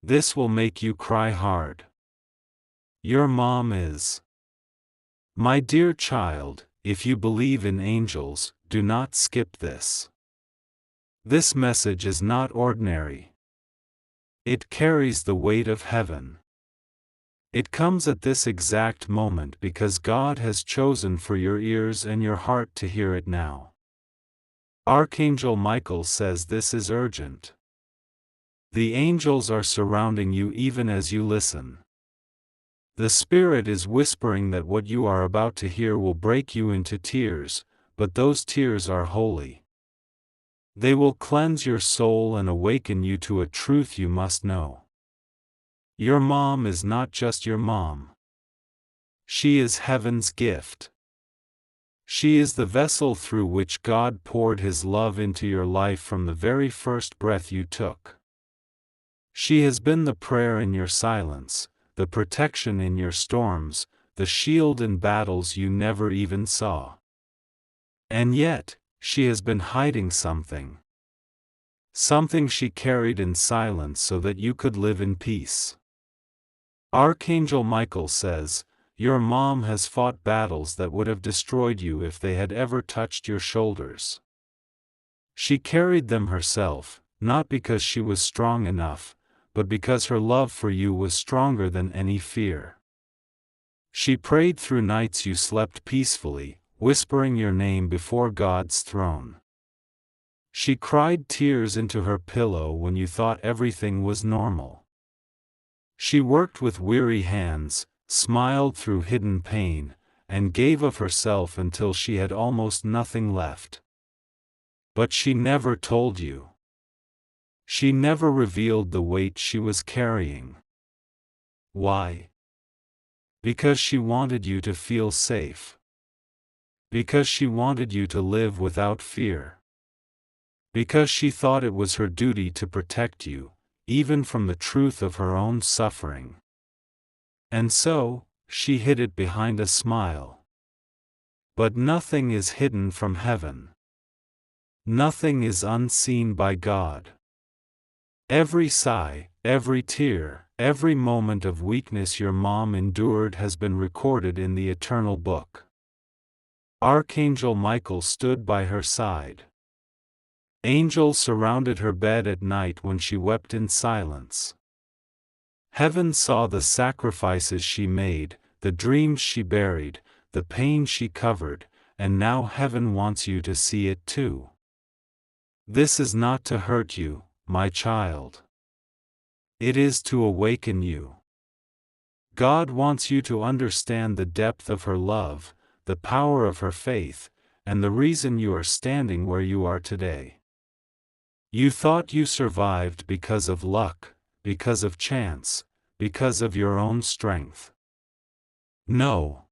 This will make you cry hard. Your mom is. My dear child, if you believe in angels, do not skip this. This message is not ordinary. It carries the weight of heaven. It comes at this exact moment because God has chosen for your ears and your heart to hear it now. Archangel Michael says this is urgent. The angels are surrounding you even as you listen. The Spirit is whispering that what you are about to hear will break you into tears, but those tears are holy. They will cleanse your soul and awaken you to a truth you must know. Your mom is not just your mom. She is heaven's gift. She is the vessel through which God poured His love into your life from the very first breath you took. She has been the prayer in your silence, the protection in your storms, the shield in battles you never even saw. And yet, she has been hiding something. Something she carried in silence so that you could live in peace. Archangel Michael says, your mom has fought battles that would have destroyed you if they had ever touched your shoulders. She carried them herself, not because she was strong enough, but because her love for you was stronger than any fear. She prayed through nights you slept peacefully, whispering your name before God's throne. She cried tears into her pillow when you thought everything was normal. She worked with weary hands, smiled through hidden pain, and gave of herself until she had almost nothing left. But she never told you. She never revealed the weight she was carrying. Why? Because she wanted you to feel safe. Because she wanted you to live without fear. Because she thought it was her duty to protect you, even from the truth of her own suffering. And so, she hid it behind a smile. But nothing is hidden from heaven. Nothing is unseen by God. Every sigh, every tear, every moment of weakness your mom endured has been recorded in the eternal book. Archangel Michael stood by her side. Angels surrounded her bed at night when she wept in silence. Heaven saw the sacrifices she made, the dreams she buried, the pain she covered, and now heaven wants you to see it too. This is not to hurt you, my child. It is to awaken you. God wants you to understand the depth of her love, the power of her faith, and the reason you are standing where you are today. You thought you survived because of luck, because of chance, because of your own strength. No.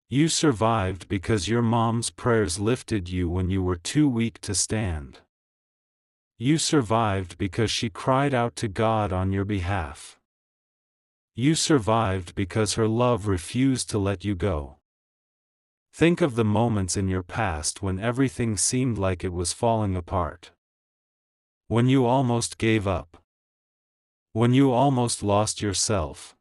You survived because your mom's prayers lifted you when you were too weak to stand. You survived because she cried out to God on your behalf. You survived because her love refused to let you go. Think of the moments in your past when everything seemed like it was falling apart. When you almost gave up. When you almost lost yourself.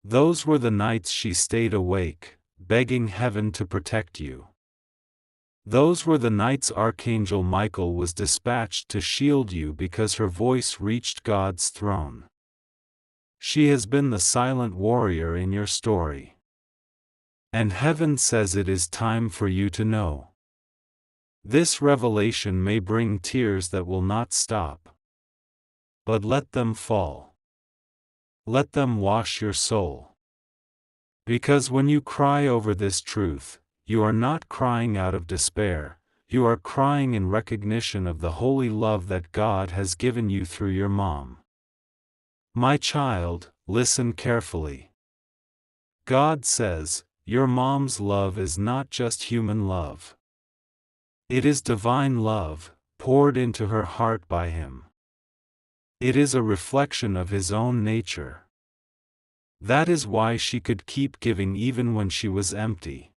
Those were the nights she stayed awake, begging heaven to protect you. Those were the nights Archangel Michael was dispatched to shield you because her voice reached God's throne. She has been the silent warrior in your story. And heaven says it is time for you to know. This revelation may bring tears that will not stop. But let them fall. Let them wash your soul. Because when you cry over this truth, you are not crying out of despair, you are crying in recognition of the holy love that God has given you through your mom. My child, listen carefully. God says, your mom's love is not just human love. It is divine love, poured into her heart by Him. It is a reflection of His own nature. That is why she could keep giving even when she was empty.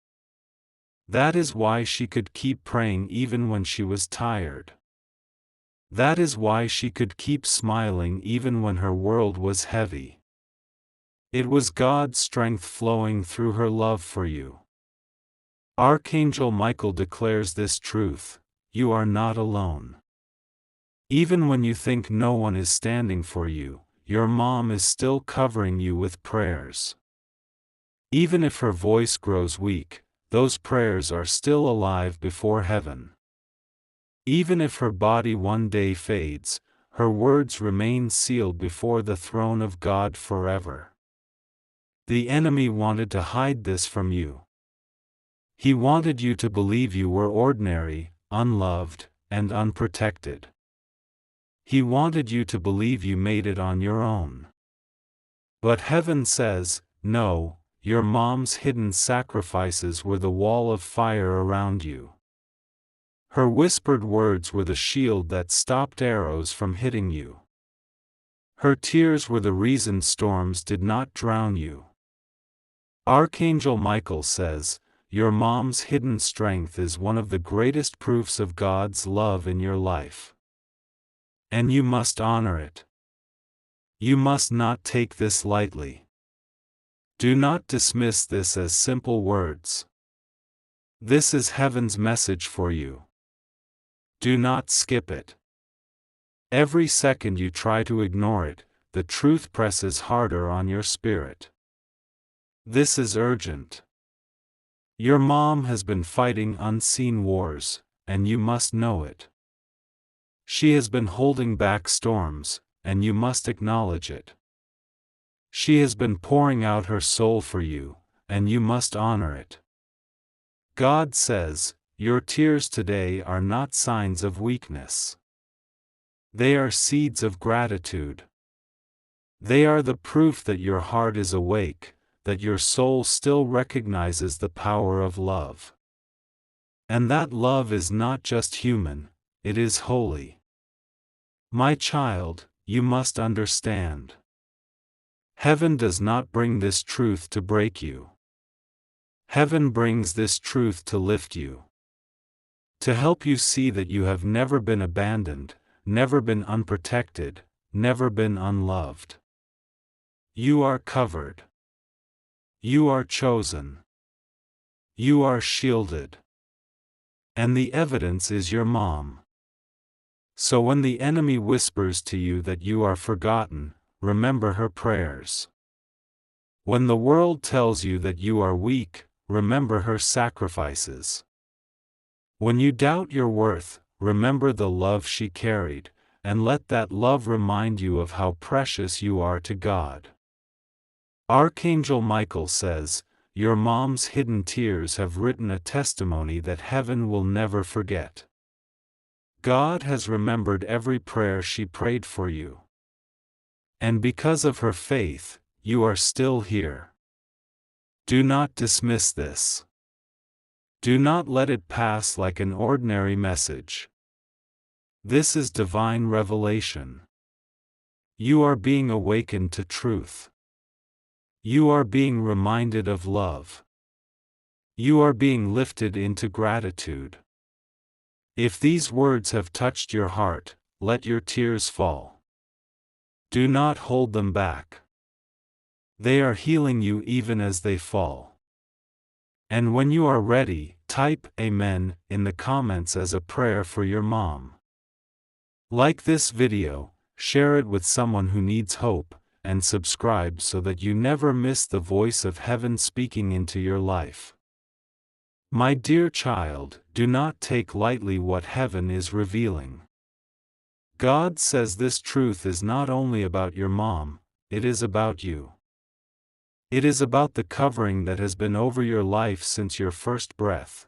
That is why she could keep praying even when she was tired. That is why she could keep smiling even when her world was heavy. It was God's strength flowing through her love for you. Archangel Michael declares this truth: you are not alone. Even when you think no one is standing for you, your mom is still covering you with prayers. Even if her voice grows weak, those prayers are still alive before heaven. Even if her body one day fades, her words remain sealed before the throne of God forever. The enemy wanted to hide this from you. He wanted you to believe you were ordinary, unloved, and unprotected. He wanted you to believe you made it on your own. But heaven says, no, your mom's hidden sacrifices were the wall of fire around you. Her whispered words were the shield that stopped arrows from hitting you. Her tears were the reason storms did not drown you. Archangel Michael says, your mom's hidden strength is one of the greatest proofs of God's love in your life. And you must honor it. You must not take this lightly. Do not dismiss this as simple words. This is heaven's message for you. Do not skip it. Every second you try to ignore it, the truth presses harder on your spirit. This is urgent. Your mom has been fighting unseen wars, and you must know it. She has been holding back storms, and you must acknowledge it. She has been pouring out her soul for you, and you must honor it. God says, your tears today are not signs of weakness. They are seeds of gratitude. They are the proof that your heart is awake, that your soul still recognizes the power of love. And that love is not just human, it is holy. My child, you must understand. Heaven does not bring this truth to break you. Heaven brings this truth to lift you. To help you see that you have never been abandoned, never been unprotected, never been unloved. You are covered. You are chosen. You are shielded. And the evidence is your mom. So when the enemy whispers to you that you are forgotten, remember her prayers. When the world tells you that you are weak, remember her sacrifices. When you doubt your worth, remember the love she carried, and let that love remind you of how precious you are to God. Archangel Michael says, your mom's hidden tears have written a testimony that heaven will never forget. God has remembered every prayer she prayed for you. And because of her faith, you are still here. Do not dismiss this. Do not let it pass like an ordinary message. This is divine revelation. You are being awakened to truth. You are being reminded of love. You are being lifted into gratitude. If these words have touched your heart, let your tears fall. Do not hold them back. They are healing you even as they fall. And when you are ready, type Amen in the comments as a prayer for your mom. Like this video, share it with someone who needs hope, and subscribe so that you never miss the voice of heaven speaking into your life. My dear child, do not take lightly what heaven is revealing. God says this truth is not only about your mom, it is about you. It is about the covering that has been over your life since your first breath.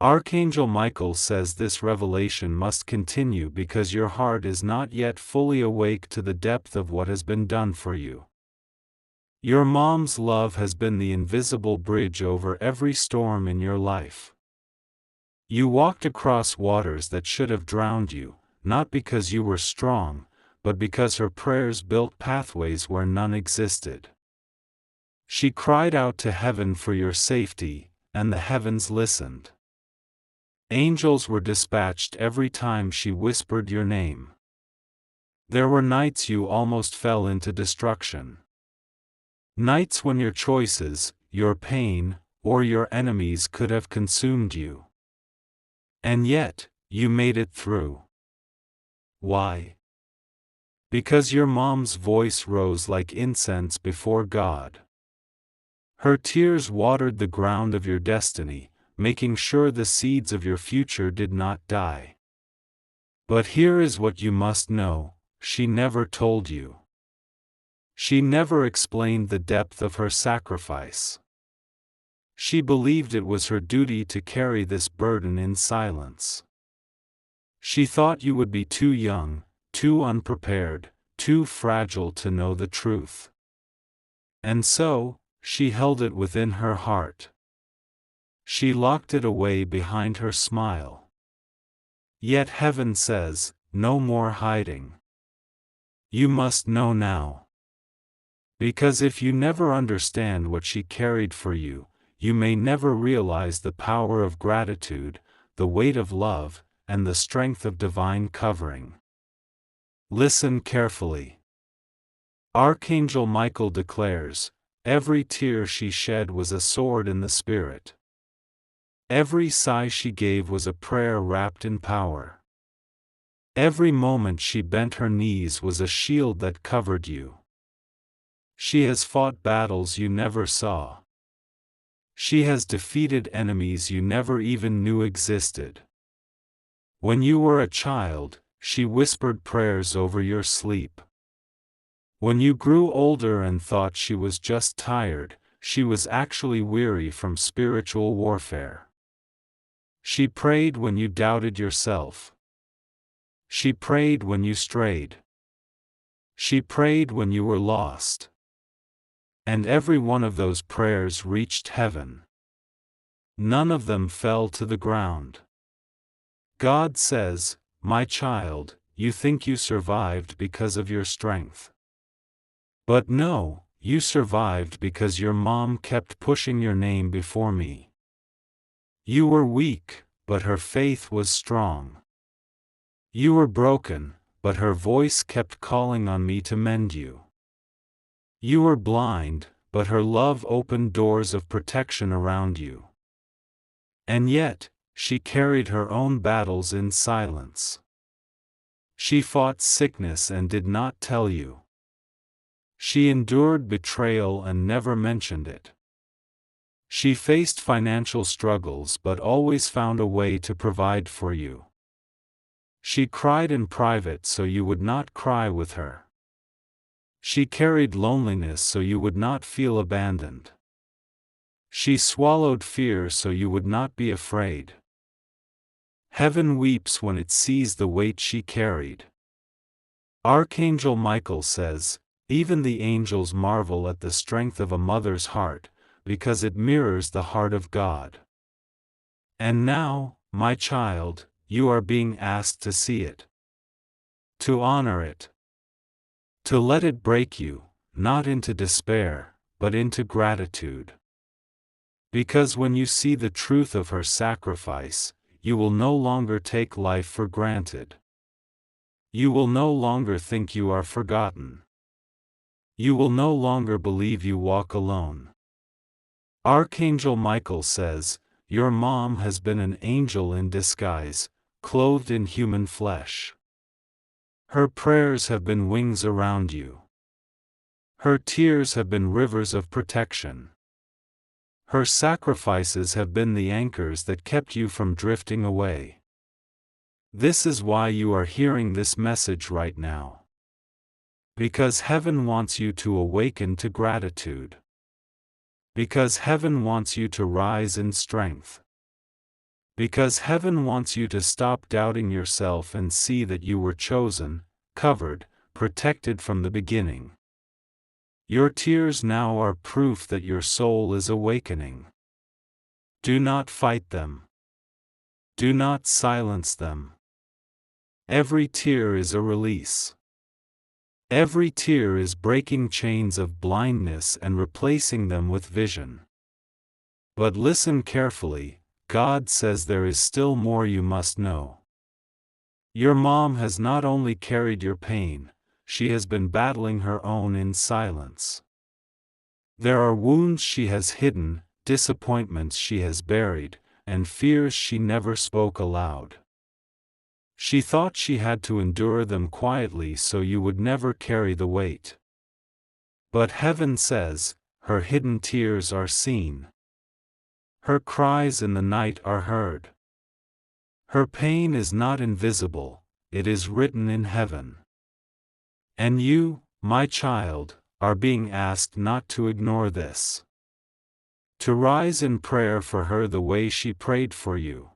Archangel Michael says this revelation must continue because your heart is not yet fully awake to the depth of what has been done for you. Your mom's love has been the invisible bridge over every storm in your life. You walked across waters that should have drowned you, not because you were strong, but because her prayers built pathways where none existed. She cried out to heaven for your safety, and the heavens listened. Angels were dispatched every time she whispered your name. There were nights you almost fell into destruction. Nights when your choices, your pain, or your enemies could have consumed you. And yet, you made it through. Why? Because your mom's voice rose like incense before God. Her tears watered the ground of your destiny, making sure the seeds of your future did not die. But here is what you must know: she never told you. She never explained the depth of her sacrifice. She believed it was her duty to carry this burden in silence. She thought you would be too young, too unprepared, too fragile to know the truth. And so, she held it within her heart. She locked it away behind her smile. Yet heaven says, no more hiding. You must know now. Because if you never understand what she carried for you, you may never realize the power of gratitude, the weight of love, and the strength of divine covering. Listen carefully. Archangel Michael declares, every tear she shed was a sword in the spirit. Every sigh she gave was a prayer wrapped in power. Every moment she bent her knees was a shield that covered you. She has fought battles you never saw. She has defeated enemies you never even knew existed. When you were a child, she whispered prayers over your sleep. When you grew older and thought she was just tired, she was actually weary from spiritual warfare. She prayed when you doubted yourself. She prayed when you strayed. She prayed when you were lost. And every one of those prayers reached heaven. None of them fell to the ground. God says, my child, you think you survived because of your strength. But no, you survived because your mom kept pushing your name before me. You were weak, but her faith was strong. You were broken, but her voice kept calling on me to mend you. You were blind, but her love opened doors of protection around you. And yet, she carried her own battles in silence. She fought sickness and did not tell you. She endured betrayal and never mentioned it. She faced financial struggles but always found a way to provide for you. She cried in private so you would not cry with her. She carried loneliness so you would not feel abandoned. She swallowed fear so you would not be afraid. Heaven weeps when it sees the weight she carried. Archangel Michael says, even the angels marvel at the strength of a mother's heart, because it mirrors the heart of God. And now, my child, you are being asked to see it. To honor it. To let it break you, not into despair, but into gratitude. Because when you see the truth of her sacrifice, you will no longer take life for granted. You will no longer think you are forgotten. You will no longer believe you walk alone. Archangel Michael says, your mom has been an angel in disguise, clothed in human flesh. Her prayers have been wings around you. Her tears have been rivers of protection. Her sacrifices have been the anchors that kept you from drifting away. This is why you are hearing this message right now. Because heaven wants you to awaken to gratitude. Because heaven wants you to rise in strength. Because heaven wants you to stop doubting yourself and see that you were chosen, covered, protected from the beginning. Your tears now are proof that your soul is awakening. Do not fight them. Do not silence them. Every tear is a release. Every tear is breaking chains of blindness and replacing them with vision. But listen carefully, God says there is still more you must know. Your mom has not only carried your pain, she has been battling her own in silence. There are wounds she has hidden, disappointments she has buried, and fears she never spoke aloud. She thought she had to endure them quietly so you would never carry the weight. But heaven says, her hidden tears are seen. Her cries in the night are heard. Her pain is not invisible, it is written in heaven. And you, my child, are being asked not to ignore this. To rise in prayer for her the way she prayed for you.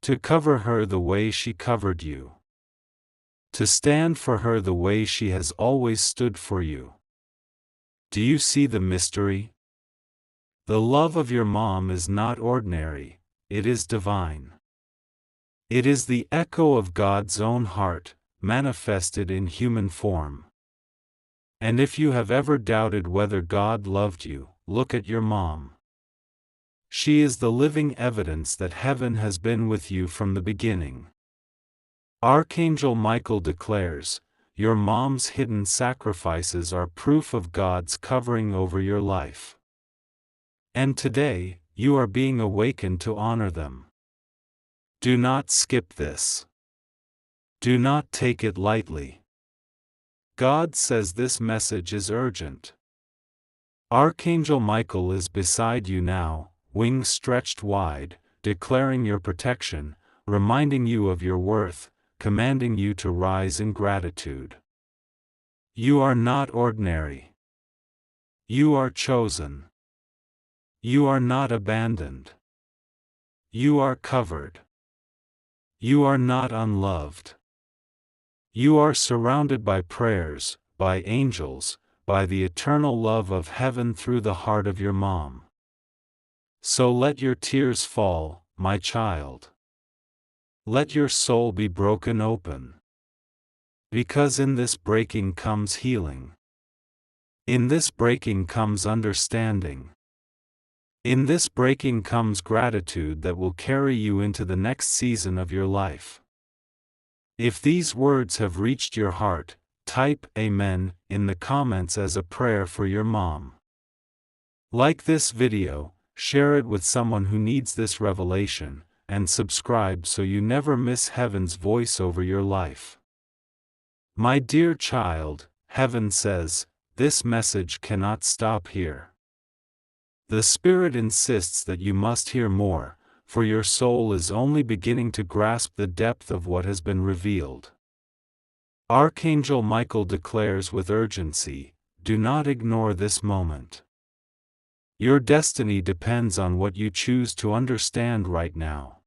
To cover her the way she covered you. To stand for her the way she has always stood for you. Do you see the mystery? The love of your mom is not ordinary, it is divine. It is the echo of God's own heart, manifested in human form. And if you have ever doubted whether God loved you, look at your mom. She is the living evidence that heaven has been with you from the beginning. Archangel Michael declares, your mom's hidden sacrifices are proof of God's covering over your life. And today, you are being awakened to honor them. Do not skip this. Do not take it lightly. God says this message is urgent. Archangel Michael is beside you now, wings stretched wide, declaring your protection, reminding you of your worth, commanding you to rise in gratitude. You are not ordinary. You are chosen. You are not abandoned. You are covered. You are not unloved. You are surrounded by prayers, by angels, by the eternal love of heaven through the heart of your mom. So let your tears fall, my child. Let your soul be broken open. Because in this breaking comes healing. In this breaking comes understanding. In this breaking comes gratitude that will carry you into the next season of your life. If these words have reached your heart, type Amen in the comments as a prayer for your mom. Like this video, share it with someone who needs this revelation, and subscribe so you never miss heaven's voice over your life. My dear child, heaven says, this message cannot stop here. The Spirit insists that you must hear more, for your soul is only beginning to grasp the depth of what has been revealed. Archangel Michael declares with urgency, do not ignore this moment. Your destiny depends on what you choose to understand right now.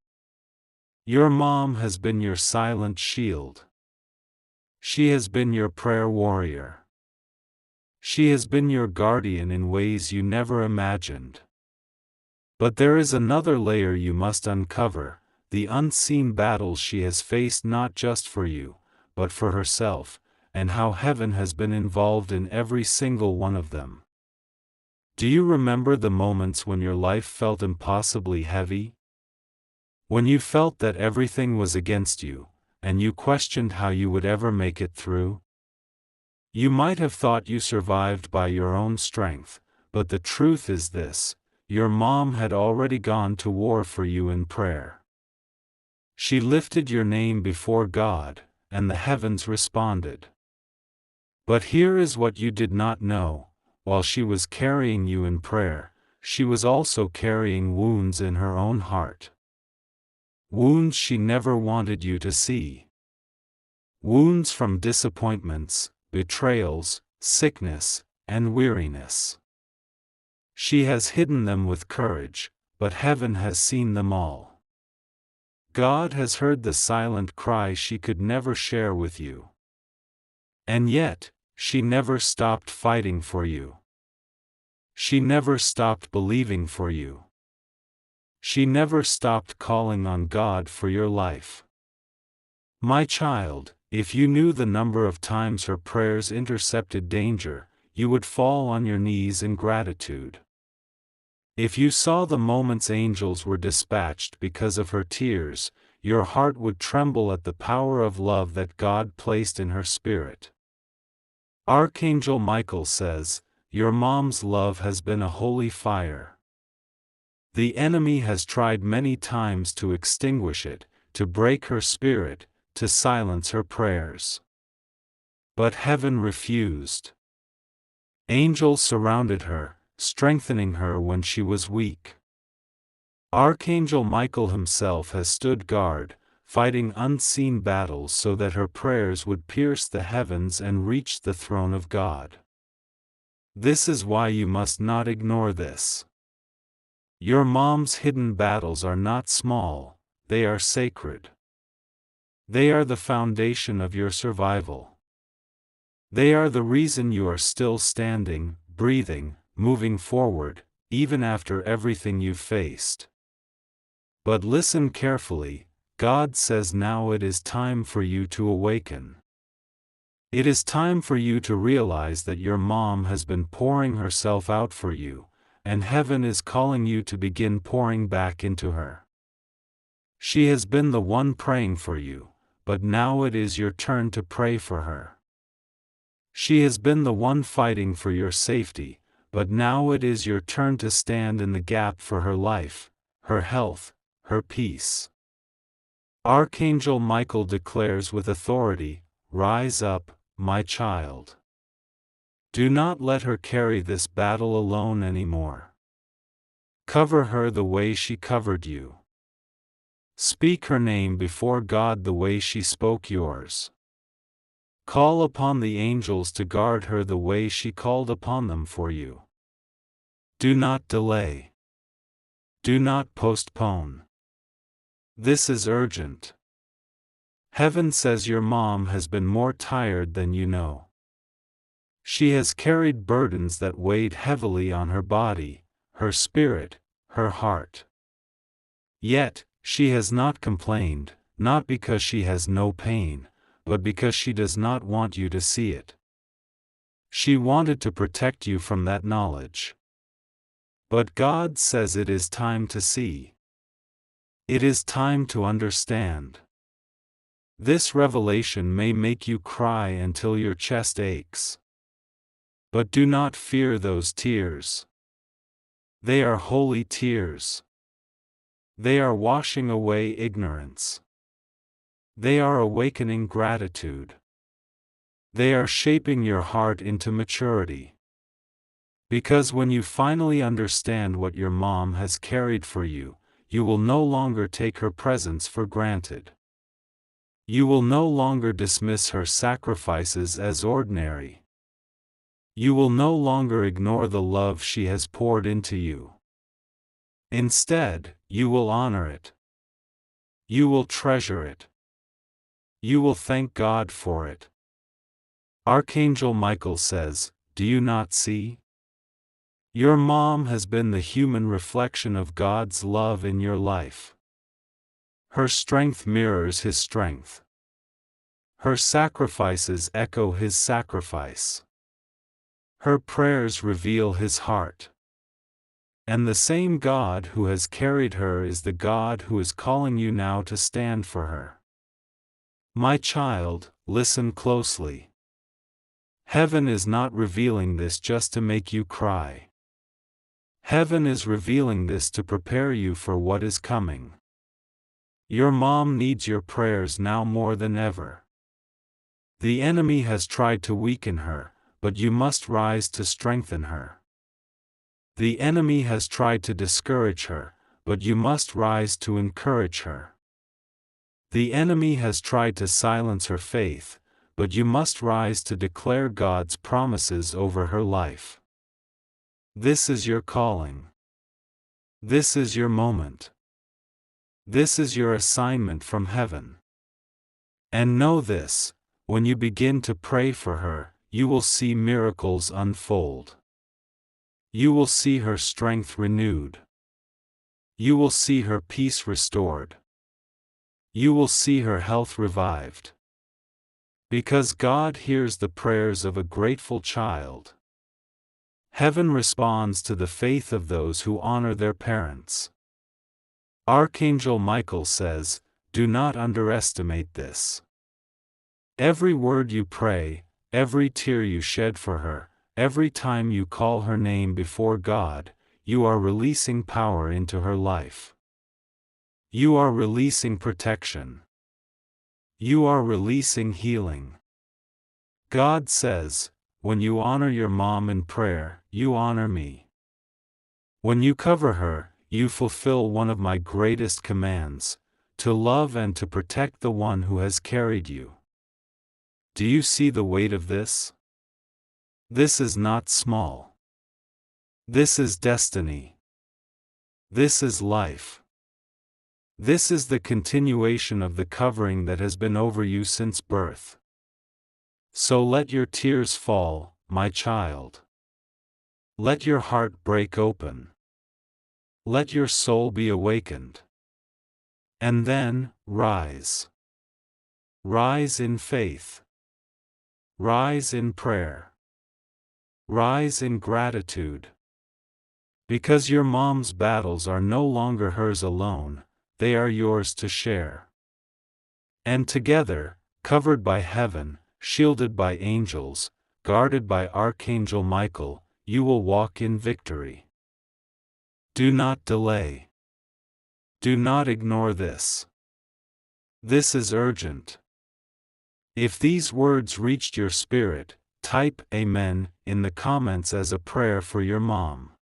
Your mom has been your silent shield. She has been your prayer warrior. She has been your guardian in ways you never imagined. But there is another layer you must uncover, the unseen battles she has faced not just for you, but for herself, and how heaven has been involved in every single one of them. Do you remember the moments when your life felt impossibly heavy? When you felt that everything was against you, and you questioned how you would ever make it through? You might have thought you survived by your own strength, but the truth is this, your mom had already gone to war for you in prayer. She lifted your name before God, and the heavens responded. But here is what you did not know, while she was carrying you in prayer, she was also carrying wounds in her own heart. Wounds she never wanted you to see. Wounds from disappointments, betrayals, sickness, and weariness. She has hidden them with courage, but heaven has seen them all. God has heard the silent cry she could never share with you. And yet, she never stopped fighting for you. She never stopped believing for you. She never stopped calling on God for your life. My child, if you knew the number of times her prayers intercepted danger, you would fall on your knees in gratitude. If you saw the moments angels were dispatched because of her tears, your heart would tremble at the power of love that God placed in her spirit. Archangel Michael says, "Your mom's love has been a holy fire. The enemy has tried many times to extinguish it, to break her spirit, to silence her prayers. But heaven refused. Angels surrounded her, strengthening her when she was weak. Archangel Michael himself has stood guard, fighting unseen battles so that her prayers would pierce the heavens and reach the throne of God. This is why you must not ignore this. Your mom's hidden battles are not small, they are sacred. They are the foundation of your survival. They are the reason you are still standing, breathing, moving forward, even after everything you've faced. But listen carefully, God says now it is time for you to awaken. It is time for you to realize that your mom has been pouring herself out for you, and heaven is calling you to begin pouring back into her. She has been the one praying for you, but now it is your turn to pray for her. She has been the one fighting for your safety, but now it is your turn to stand in the gap for her life, her health, her peace. Archangel Michael declares with authority, "Rise up, my child. Do not let her carry this battle alone anymore. Cover her the way she covered you. Speak her name before God the way she spoke yours. Call upon the angels to guard her the way she called upon them for you. Do not delay. Do not postpone. This is urgent. Heaven says your mom has been more tired than you know. She has carried burdens that weighed heavily on her body, her spirit, her heart. Yet, she has not complained, not because she has no pain, but because she does not want you to see it. She wanted to protect you from that knowledge. But God says it is time to see. It is time to understand. This revelation may make you cry until your chest aches. But do not fear those tears. They are holy tears. They are washing away ignorance. They are awakening gratitude. They are shaping your heart into maturity. Because when you finally understand what your mom has carried for you, you will no longer take her presence for granted. You will no longer dismiss her sacrifices as ordinary. You will no longer ignore the love she has poured into you. Instead, you will honor it. You will treasure it. You will thank God for it. Archangel Michael says, "Do you not see? Your mom has been the human reflection of God's love in your life. Her strength mirrors His strength. Her sacrifices echo His sacrifice. Her prayers reveal His heart. And the same God who has carried her is the God who is calling you now to stand for her. My child, listen closely. Heaven is not revealing this just to make you cry. Heaven is revealing this to prepare you for what is coming. Your mom needs your prayers now more than ever. The enemy has tried to weaken her, but you must rise to strengthen her. The enemy has tried to discourage her, but you must rise to encourage her. The enemy has tried to silence her faith, but you must rise to declare God's promises over her life. This is your calling. This is your moment. This is your assignment from heaven. And know this, when you begin to pray for her, you will see miracles unfold. You will see her strength renewed. You will see her peace restored. You will see her health revived. Because God hears the prayers of a grateful child. Heaven responds to the faith of those who honor their parents. Archangel Michael says, "Do not underestimate this. Every word you pray, every tear you shed for her, every time you call her name before God, you are releasing power into her life. You are releasing protection. You are releasing healing." God says, "When you honor your mom in prayer, you honor me. When you cover her, you fulfill one of my greatest commands, to love and to protect the one who has carried you." Do you see the weight of this? This is not small. This is destiny. This is life. This is the continuation of the covering that has been over you since birth. So let your tears fall, my child. Let your heart break open. Let your soul be awakened. And then, rise. Rise in faith. Rise in prayer. Rise in gratitude. Because your mom's battles are no longer hers alone, they are yours to share. And together, covered by heaven, shielded by angels, guarded by Archangel Michael, you will walk in victory. Do not delay. Do not ignore this. This is urgent. If these words reached your spirit, type Amen in the comments as a prayer for your mom.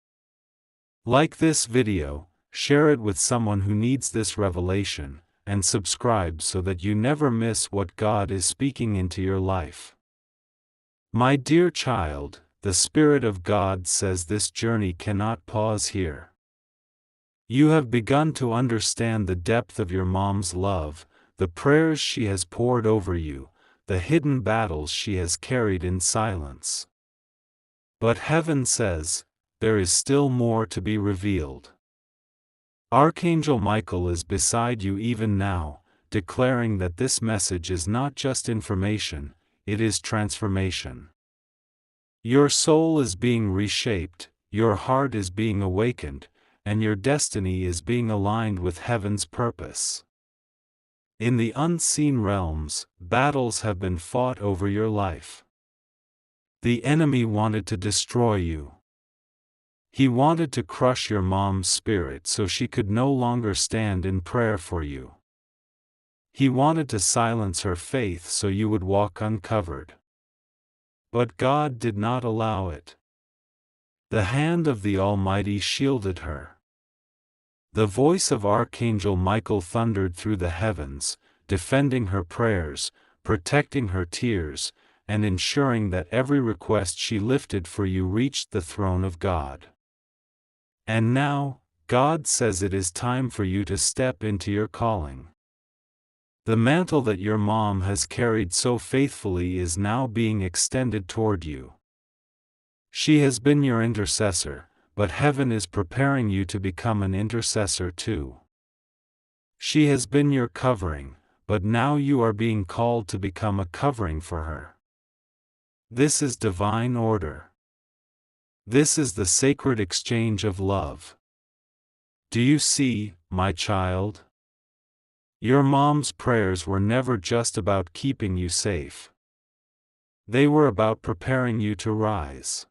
Like this video, share it with someone who needs this revelation, and subscribe so that you never miss what God is speaking into your life. My dear child, the Spirit of God says this journey cannot pause here. You have begun to understand the depth of your mom's love, the prayers she has poured over you, the hidden battles she has carried in silence. But heaven says, there is still more to be revealed. Archangel Michael is beside you even now, declaring that this message is not just information, it is transformation. Your soul is being reshaped, your heart is being awakened, and your destiny is being aligned with heaven's purpose. In the unseen realms, battles have been fought over your life. The enemy wanted to destroy you. He wanted to crush your mom's spirit so she could no longer stand in prayer for you. He wanted to silence her faith so you would walk uncovered. But God did not allow it. The hand of the Almighty shielded her. The voice of Archangel Michael thundered through the heavens, defending her prayers, protecting her tears, and ensuring that every request she lifted for you reached the throne of God. And now, God says it is time for you to step into your calling. The mantle that your mom has carried so faithfully is now being extended toward you. She has been your intercessor, but heaven is preparing you to become an intercessor too. She has been your covering, but now you are being called to become a covering for her. This is divine order. This is the sacred exchange of love. Do you see, my child? Your mom's prayers were never just about keeping you safe. They were about preparing you to rise.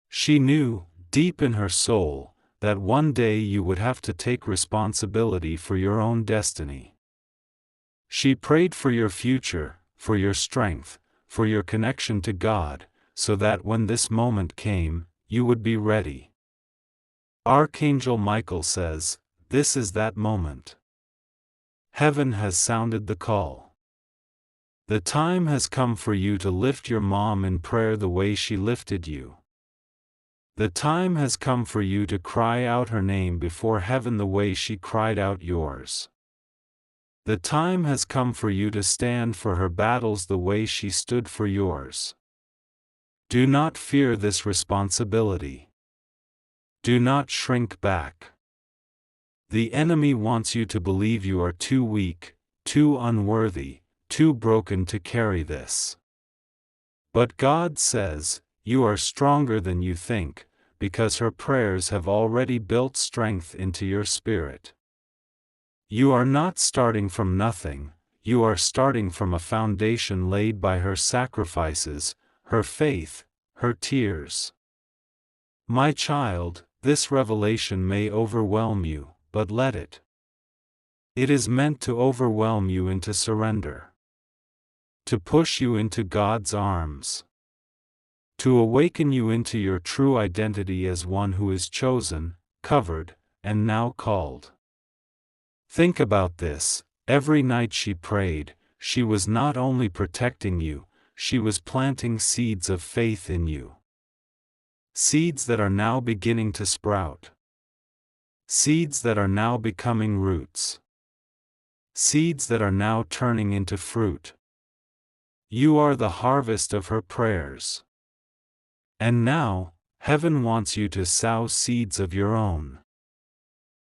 She knew, deep in her soul, that one day you would have to take responsibility for your own destiny. She prayed for your future, for your strength, for your connection to God, so that when this moment came, you would be ready. Archangel Michael says, this is that moment. Heaven has sounded the call. The time has come for you to lift your mom in prayer the way she lifted you. The time has come for you to cry out her name before heaven the way she cried out yours. The time has come for you to stand for her battles the way she stood for yours. Do not fear this responsibility. Do not shrink back. The enemy wants you to believe you are too weak, too unworthy, too broken to carry this. But God says, you are stronger than you think, because her prayers have already built strength into your spirit. You are not starting from nothing, you are starting from a foundation laid by her sacrifices, her faith, her tears. My child, this revelation may overwhelm you, but let it. It is meant to overwhelm you into surrender. To push you into God's arms. To awaken you into your true identity as one who is chosen, covered, and now called. Think about this: every night she prayed, she was not only protecting you, she was planting seeds of faith in you. Seeds that are now beginning to sprout. Seeds that are now becoming roots. Seeds that are now turning into fruit. You are the harvest of her prayers. And now, heaven wants you to sow seeds of your own.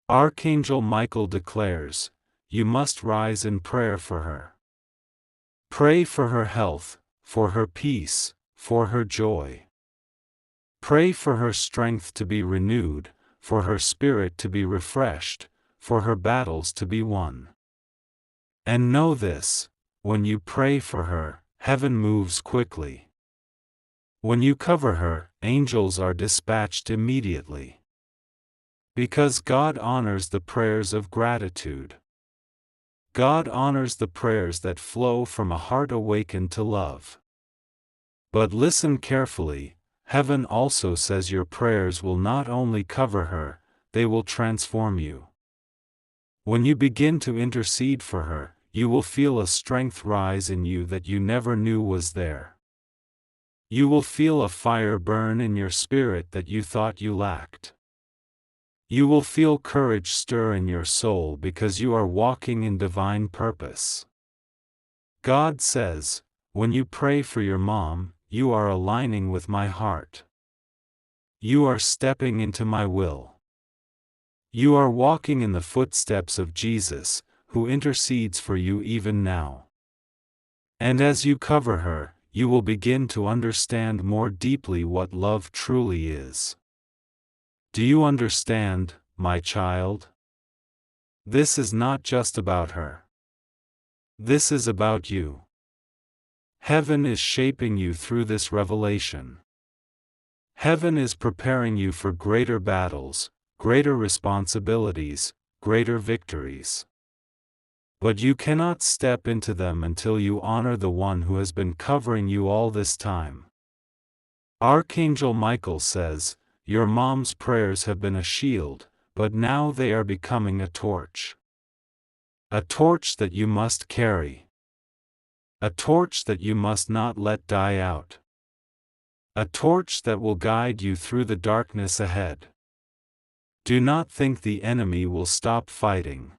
Archangel Michael declares, you must rise in prayer for her. Pray for her health, for her peace, for her joy. Pray for her strength to be renewed, for her spirit to be refreshed, for her battles to be won. And know this: when you pray for her, heaven moves quickly. When you cover her, angels are dispatched immediately. Because God honors the prayers of gratitude. God honors the prayers that flow from a heart awakened to love. But listen carefully, heaven also says your prayers will not only cover her, they will transform you. When you begin to intercede for her, you will feel a strength rise in you that you never knew was there. You will feel a fire burn in your spirit that you thought you lacked. You will feel courage stir in your soul because you are walking in divine purpose. God says, when you pray for your mom, you are aligning with my heart. You are stepping into my will. You are walking in the footsteps of Jesus, who intercedes for you even now. And as you cover her, you will begin to understand more deeply what love truly is. Do you understand, my child? This is not just about her. This is about you. Heaven is shaping you through this revelation. Heaven is preparing you for greater battles, greater responsibilities, greater victories. But you cannot step into them until you honor the one who has been covering you all this time. Archangel Michael says, your mom's prayers have been a shield, but now they are becoming a torch. A torch that you must carry. A torch that you must not let die out. A torch that will guide you through the darkness ahead. Do not think the enemy will stop fighting.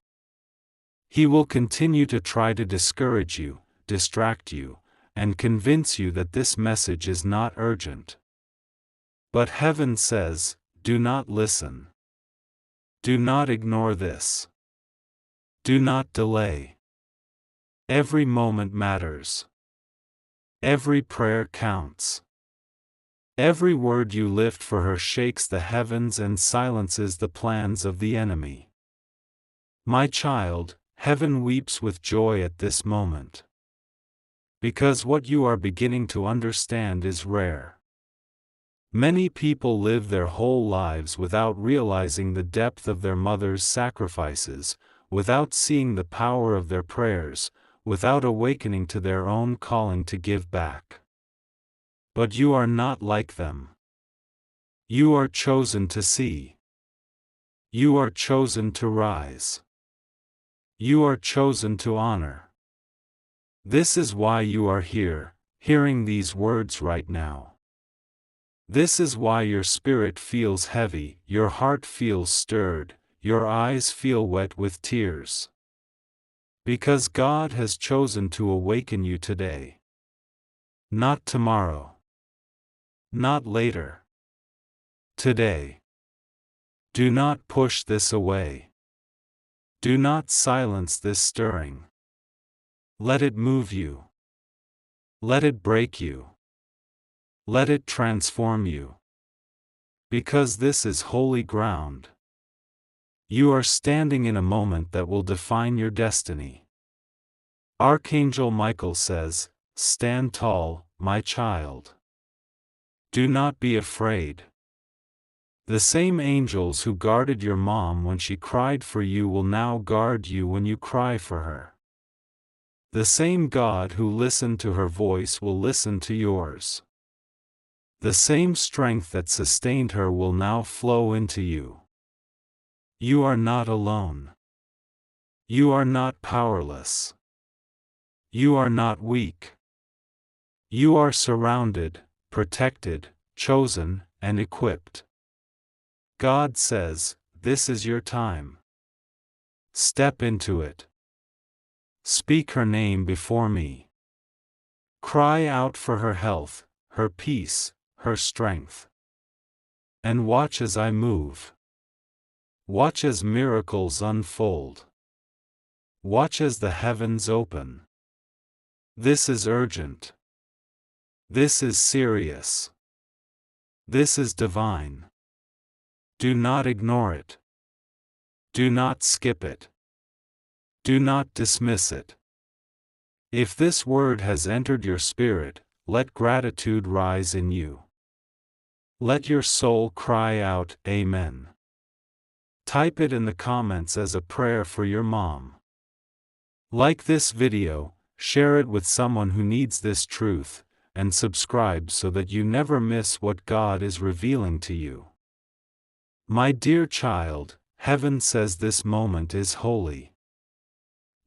He will continue to try to discourage you, distract you, and convince you that this message is not urgent. But heaven says, do not listen. Do not ignore this. Do not delay. Every moment matters. Every prayer counts. Every word you lift for her shakes the heavens and silences the plans of the enemy. My child, heaven weeps with joy at this moment. Because what you are beginning to understand is rare. Many people live their whole lives without realizing the depth of their mother's sacrifices, without seeing the power of their prayers, without awakening to their own calling to give back. But you are not like them. You are chosen to see. You are chosen to rise. You are chosen to honor. This is why you are here, hearing these words right now. This is why your spirit feels heavy, your heart feels stirred, your eyes feel wet with tears. Because God has chosen to awaken you today. Not tomorrow. Not later. Today. Do not push this away. Do not silence this stirring. Let it move you. Let it break you. Let it transform you. Because this is holy ground. You are standing in a moment that will define your destiny. Archangel Michael says, "Stand tall, my child. Do not be afraid." The same angels who guarded your mom when she cried for you will now guard you when you cry for her. The same God who listened to her voice will listen to yours. The same strength that sustained her will now flow into you. You are not alone. You are not powerless. You are not weak. You are surrounded, protected, chosen, and equipped. God says, "This is your time. Step into it. Speak her name before me. Cry out for her health, her peace, her strength. And watch as I move. Watch as miracles unfold. Watch as the heavens open. This is urgent. This is serious. This is divine. Do not ignore it. Do not skip it. Do not dismiss it. If this word has entered your spirit, let gratitude rise in you. Let your soul cry out, "Amen." Type it in the comments as a prayer for your mom. Like this video, share it with someone who needs this truth, and subscribe so that you never miss what God is revealing to you. My dear child, heaven says this moment is holy.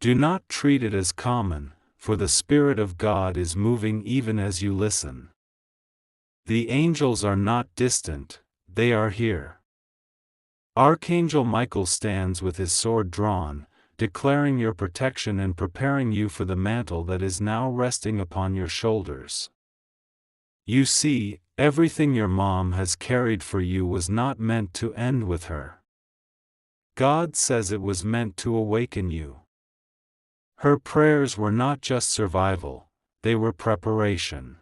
Do not treat it as common, for the Spirit of God is moving even as you listen. The angels are not distant, they are here. Archangel Michael stands with his sword drawn, declaring your protection and preparing you for the mantle that is now resting upon your shoulders. You see, everything your mom has carried for you was not meant to end with her. God says it was meant to awaken you. Her prayers were not just survival, they were preparation.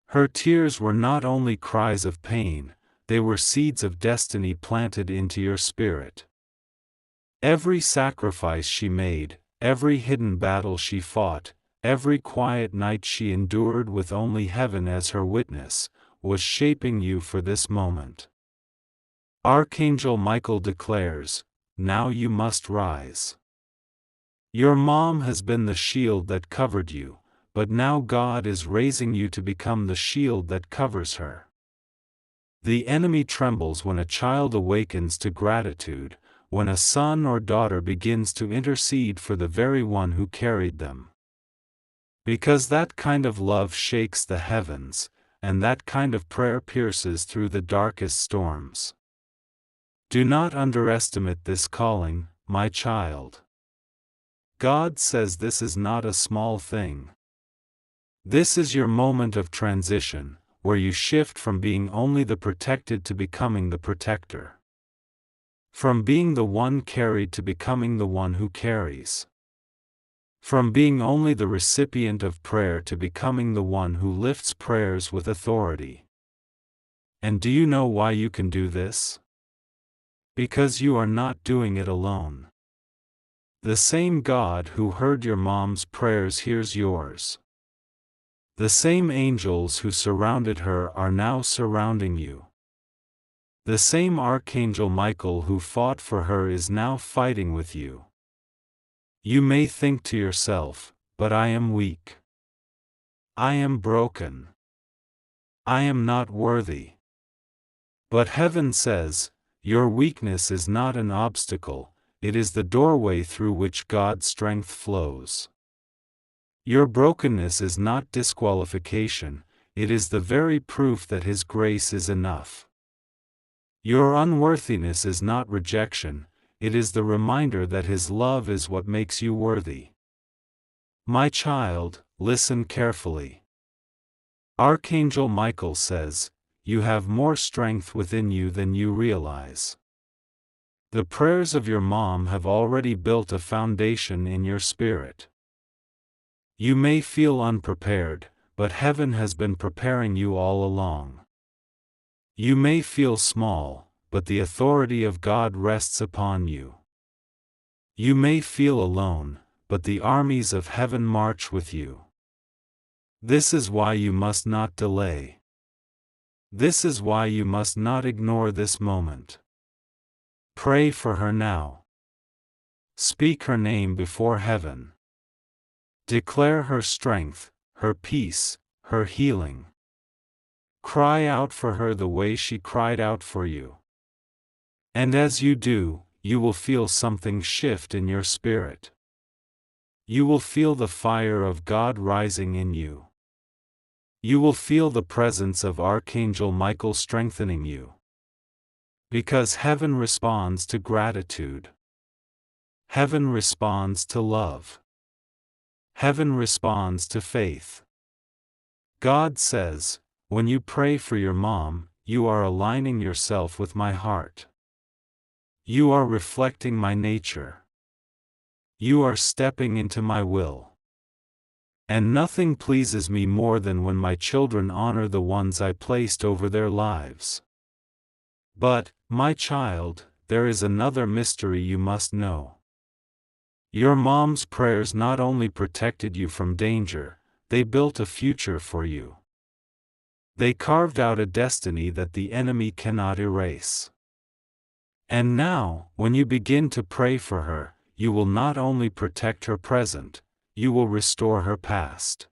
Her tears were not only cries of pain, they were seeds of destiny planted into your spirit. Every sacrifice she made, every hidden battle she fought, every quiet night she endured with only heaven as her witness, was shaping you for this moment. Archangel Michael declares, "Now you must rise." Your mom has been the shield that covered you, but now God is raising you to become the shield that covers her. The enemy trembles when a child awakens to gratitude, when a son or daughter begins to intercede for the very one who carried them. Because that kind of love shakes the heavens, and that kind of prayer pierces through the darkest storms. Do not underestimate this calling, my child. God says this is not a small thing. This is your moment of transition, where you shift from being only the protected to becoming the protector. From being the one carried to becoming the one who carries. From being only the recipient of prayer to becoming the one who lifts prayers with authority. And do you know why you can do this? Because you are not doing it alone. The same God who heard your mom's prayers hears yours. The same angels who surrounded her are now surrounding you. The same Archangel Michael who fought for her is now fighting with you. You may think to yourself, "But I am weak. I am broken. I am not worthy." But heaven says, your weakness is not an obstacle, it is the doorway through which God's strength flows. Your brokenness is not disqualification, it is the very proof that His grace is enough. Your unworthiness is not rejection, it is the reminder that His love is what makes you worthy. My child, listen carefully. Archangel Michael says, you have more strength within you than you realize. The prayers of your mom have already built a foundation in your spirit. You may feel unprepared, but heaven has been preparing you all along. You may feel small, but the authority of God rests upon you. You may feel alone, but the armies of heaven march with you. This is why you must not delay. This is why you must not ignore this moment. Pray for her now. Speak her name before heaven. Declare her strength, her peace, her healing. Cry out for her the way she cried out for you. And as you do, you will feel something shift in your spirit. You will feel the fire of God rising in you. You will feel the presence of Archangel Michael strengthening you. Because heaven responds to gratitude. Heaven responds to love. Heaven responds to faith. God says, when you pray for your mom, you are aligning yourself with my heart. You are reflecting my nature. You are stepping into my will. And nothing pleases me more than when my children honor the ones I placed over their lives. But, my child, there is another mystery you must know. Your mom's prayers not only protected you from danger, they built a future for you. They carved out a destiny that the enemy cannot erase. And now, when you begin to pray for her, you will not only protect her present, you will restore her past.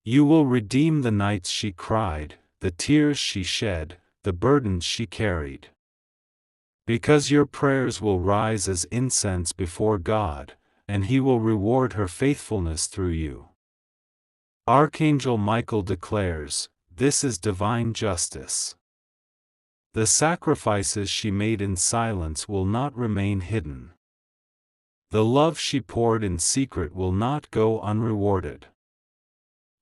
You will redeem the nights she cried, the tears she shed, the burdens she carried. Because your prayers will rise as incense before God, and He will reward her faithfulness through you. Archangel Michael declares, this is divine justice. The sacrifices she made in silence will not remain hidden. The love she poured in secret will not go unrewarded.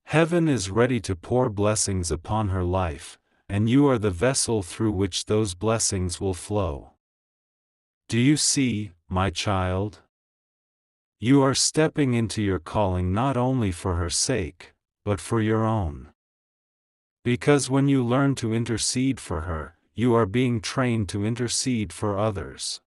Heaven is ready to pour blessings upon her life, and you are the vessel through which those blessings will flow. Do you see, my child? You are stepping into your calling not only for her sake, but for your own. Because when you learn to intercede for her, you are being trained to intercede for others.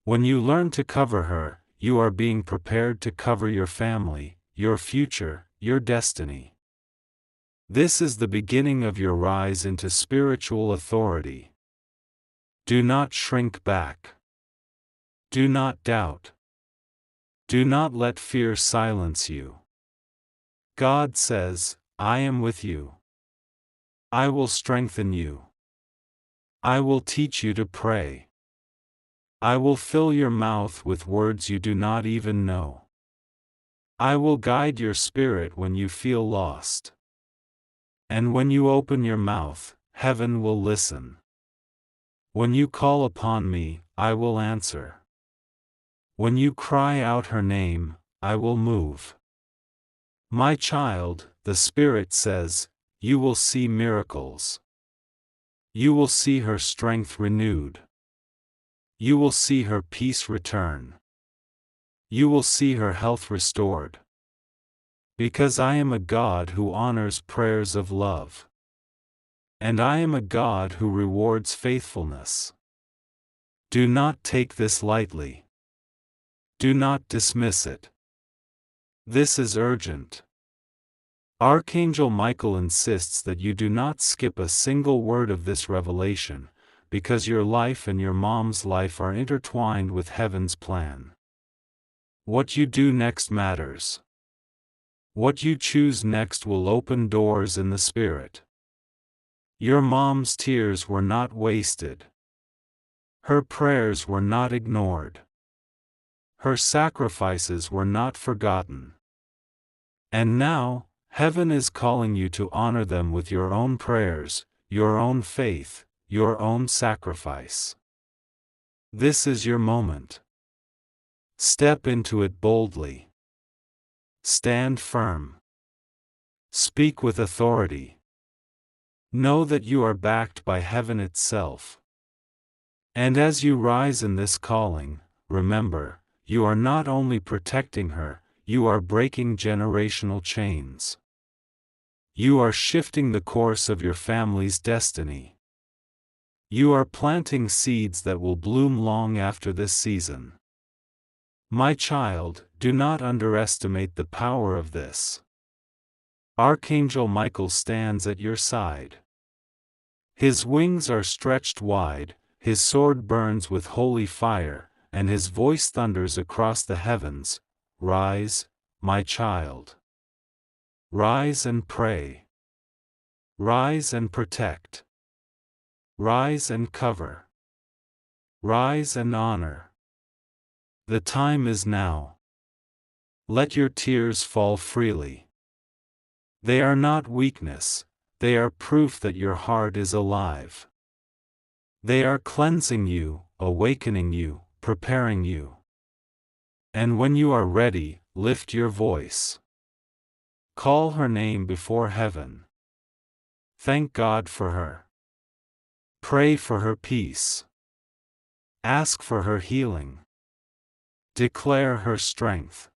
When you learn to cover her, you are being prepared to cover your family, your future, your destiny. This is the beginning of your rise into spiritual authority. Do not shrink back. Do not doubt. Do not let fear silence you. God says, I am with you. I will strengthen you. I will teach you to pray. I will fill your mouth with words you do not even know. I will guide your spirit when you feel lost. And when you open your mouth, heaven will listen. When you call upon me, I will answer. When you cry out her name, I will move. My child, the Spirit says, you will see miracles. You will see her strength renewed. You will see her peace return. You will see her health restored. Because I am a God who honors prayers of love. And I am a God who rewards faithfulness. Do not take this lightly. Do not dismiss it. This is urgent. Archangel Michael insists that you do not skip a single word of this revelation, because your life and your mom's life are intertwined with heaven's plan. What you do next matters. What you choose next will open doors in the Spirit. Your mom's tears were not wasted. Her prayers were not ignored. Her sacrifices were not forgotten. And now, heaven is calling you to honor them with your own prayers, your own faith, your own sacrifice. This is your moment. Step into it boldly. Stand firm. Speak with authority. Know that you are backed by heaven itself. And as you rise in this calling, remember, you are not only protecting her, you are breaking generational chains. You are shifting the course of your family's destiny. You are planting seeds that will bloom long after this season. My child, do not underestimate the power of this. Archangel Michael stands at your side. His wings are stretched wide, his sword burns with holy fire, and his voice thunders across the heavens. Rise, my child. Rise and pray. Rise and protect. Rise and cover. Rise and honor. The time is now. Let your tears fall freely. They are not weakness, they are proof that your heart is alive. They are cleansing you, awakening you, preparing you. And when you are ready, lift your voice. Call her name before heaven. Thank God for her. Pray for her peace. Ask for her healing. Declare her strength.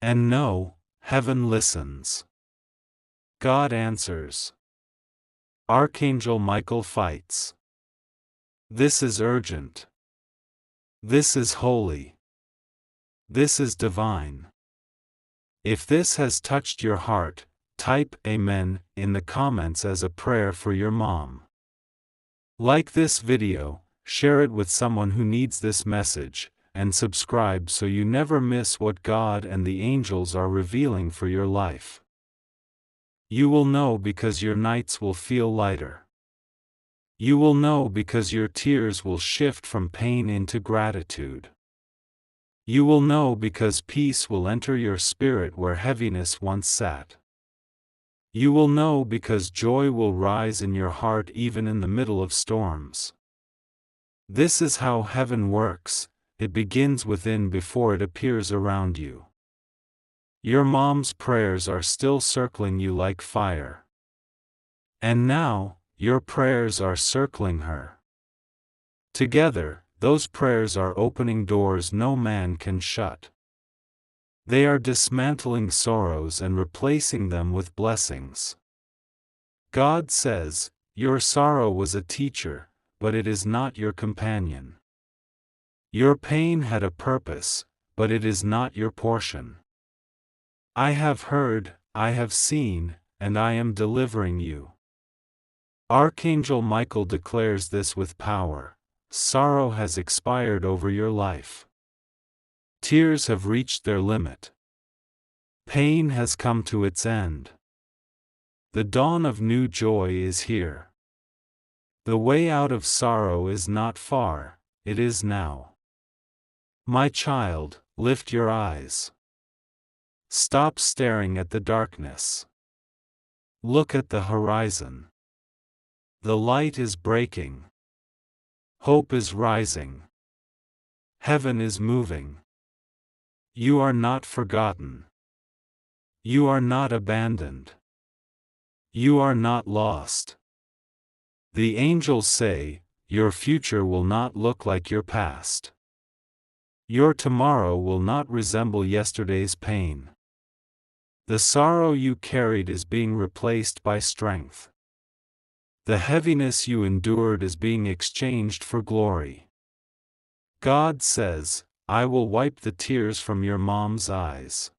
And know, heaven listens. God answers. Archangel Michael fights. This is urgent. This is holy. This is divine. If this has touched your heart, type Amen in the comments as a prayer for your mom. Like this video, share it with someone who needs this message, and subscribe so you never miss what God and the angels are revealing for your life. You will know because your nights will feel lighter. You will know because your tears will shift from pain into gratitude. You will know because peace will enter your spirit where heaviness once sat. You will know because joy will rise in your heart even in the middle of storms. This is how heaven works, it begins within before it appears around you. Your mom's prayers are still circling you like fire. And now, your prayers are circling her. Together, those prayers are opening doors no man can shut. They are dismantling sorrows and replacing them with blessings. God says, your sorrow was a teacher, but it is not your companion. Your pain had a purpose, but it is not your portion. I have heard, I have seen, and I am delivering you. Archangel Michael declares this with power. Sorrow has expired over your life. Tears have reached their limit. Pain has come to its end. The dawn of new joy is here. The way out of sorrow is not far, it is now. My child, lift your eyes. Stop staring at the darkness. Look at the horizon. The light is breaking. Hope is rising. Heaven is moving. You are not forgotten. You are not abandoned. You are not lost. The angels say, your future will not look like your past. Your tomorrow will not resemble yesterday's pain. The sorrow you carried is being replaced by strength. The heaviness you endured is being exchanged for glory. God says, I will wipe the tears from your mom's eyes.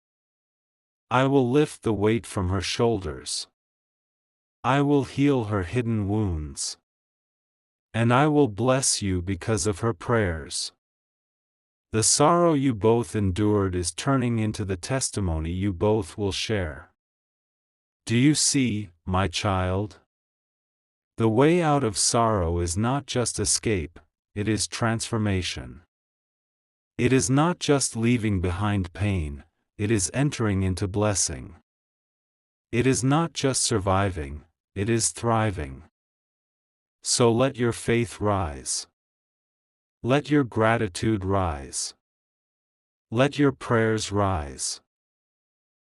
I will lift the weight from her shoulders. I will heal her hidden wounds. And I will bless you because of her prayers. The sorrow you both endured is turning into the testimony you both will share. Do you see, my child? The way out of sorrow is not just escape, it is transformation. It is not just leaving behind pain, it is entering into blessing. It is not just surviving, it is thriving. So let your faith rise. Let your gratitude rise. Let your prayers rise.